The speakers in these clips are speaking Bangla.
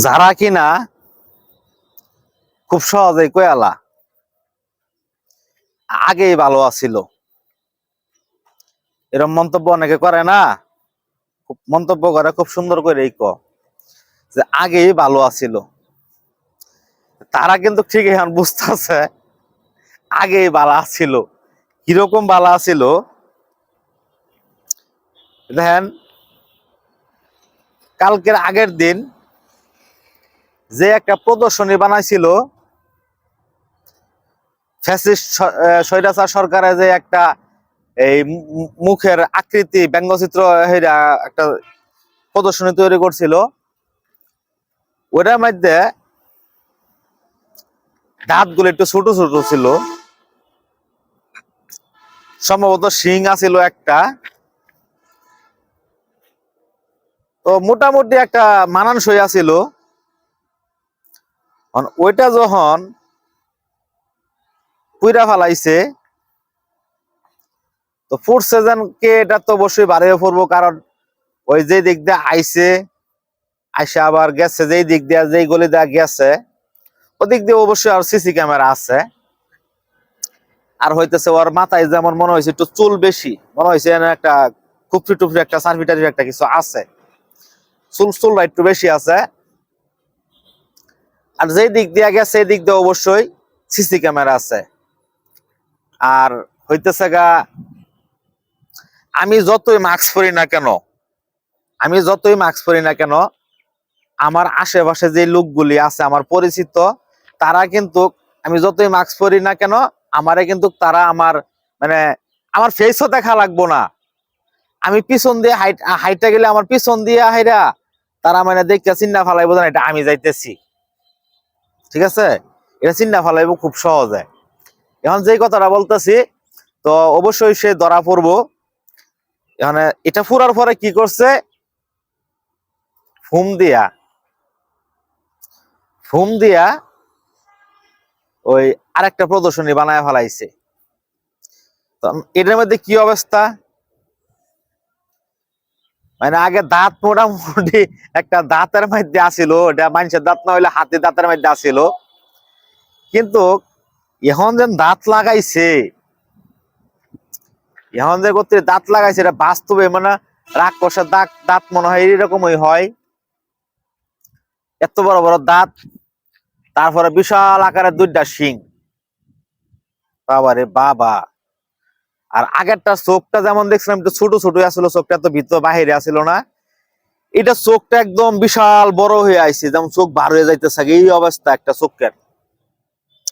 যারা কিনা খুব সহজেই কয়ালা আগেই ভালো আছিল, এরকম মন্তব্য অনেকে করে না। খুব মন্তব্য করে খুব সুন্দর করে যে আগেই ভালো আছিল। তারা কিন্তু ঠিক এখন বুঝতেছে আগেই ভালো আছিল। কিরকম ভালো আছিল দেখেন, কালকের আগের দিন যে একটা প্রদর্শনী বানাইছিল ফ্যাসিস্ট স্বৈরাচার সরকারের, যে একটা এই মুখের আকৃতি ব্যঙ্গচিত্র একটা প্রদর্শনী তৈরি করছিল, ওটার মধ্যে দাঁতগুলো একটু ছোট ছোট ছিল, সম্ভবত শিং আছিল একটা। তো মোটামুটি একটা মানানসই আছিল। ওইটা যখন পুইরা ফেলাইছে, তো ফুড সিজনকে এটা তো অবশ্যই বাড়িয়ে পড়বো, কারণ ওই যে দিক দিয়ে আইছে, আইসে আবার গেছে যেই দিক দিয়ে, যেই গলি দিয়ে গেছে ওদিক দিয়ে অবশ্যই আর সিসি ক্যামেরা আছে। আর হইতেছে ওর মাথায় যেমন মনে হয়েছে একটু চুল বেশি, মনে হয়েছে একটা কুপড়ি টুপড়ি একটা সার্ভি টার্ভি একটা কিছু আছে, চুলটা একটু বেশি আছে। আর যেই দিক দিয়ে গেছে সেই দিক দিয়ে অবশ্যই সিসি ক্যামেরা আছে। আর হইতেছে গা, আমি যতই মাস্ক পরি না কেন, আমার আশেপাশে যে লোকগুলি আছে আমার পরিচিত, তারা কিন্তু আমি যতই মাস্ক পরি না কেন, আমারে কিন্তু তারা আমার মানে আমার ফেসও দেখা লাগবো না, আমি পিছন দিয়ে হাইটা গেলে আমার পিছন দিয়ে হাইরা তারা মানে দেখতে চিন্তা ফালাইবো না এটা আমি যাইতেছি। ঠিক আছে, এটা চিন্তা ফালাইবো খুব সহজে। এখন যেই কথাটা বলতেছি, তো অবশ্যই সে ধরা পড়বো। এখানে এটা ফুরার পরে কি করছে, ফুম দিয়া ওই আরেকটা প্রদর্শনী বানায় ফেলাইছে। এটার মধ্যে কি অবস্থা, মানে আগে দাঁত মোটামুটি একটা দাঁতের মধ্যে আসিল, এটা মানুষের দাঁত না হইলে হাতি দাঁতের মধ্যে আসিল, কিন্তু এখন যে দাঁত লাগাইছে, এখন যে করতে দাঁত লাগাইছে এটা বাস্তবে মানে রাক্ষসের দাঁত মনে হয় এরকমই হয়, এত বড় বড় দাঁত, তারপরে বিশাল আকারের দুইটা শিং। বাবারে বাবা। আর আগেরটা চোখটা যেমন দেখছিলাম একটু ছোট ছোট আসলো, চোখটা তো ভিতর বাহিরে আসিল না, এটা চোখটা একদম বিশাল বড় হয়ে আইছে, যেমন চোখ বার হয়ে যাইতেছে, এই অবস্থা একটা চোখের।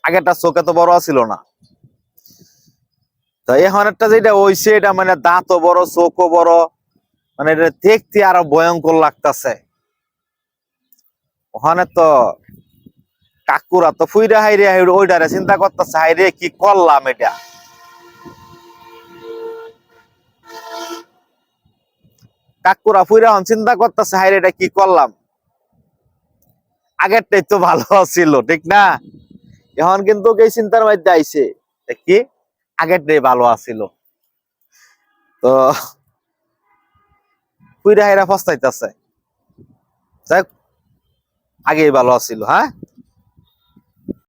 আগেরটা চোখ এত বড় ছিল না। তো এখন একটা যেটা হইছে, এটা মানে দাঁতও বড় চোখও বড়, মানে এটা দেখতে আরো ভয়ঙ্কর লাগতেছে। ওখানে তো কাকুরা তো ফুইরা হাইরে ওইটারে চিন্তা করতেছে, হাইরে কি করলাম এটা। কাকুরা ফুইরা হন চিন্তা করতেছে, হাইরে এটা কি করলাম, আগেরটাই তো ভালো ছিল, ঠিক না? এখন কিন্তু এই চিন্তার মধ্যে আইছে কি আগেরটাই ভালো আছিল। তো ফুইরা হাইরা পস্তাইতেছে, আগেই ভালো আছিল। হ্যাঁ।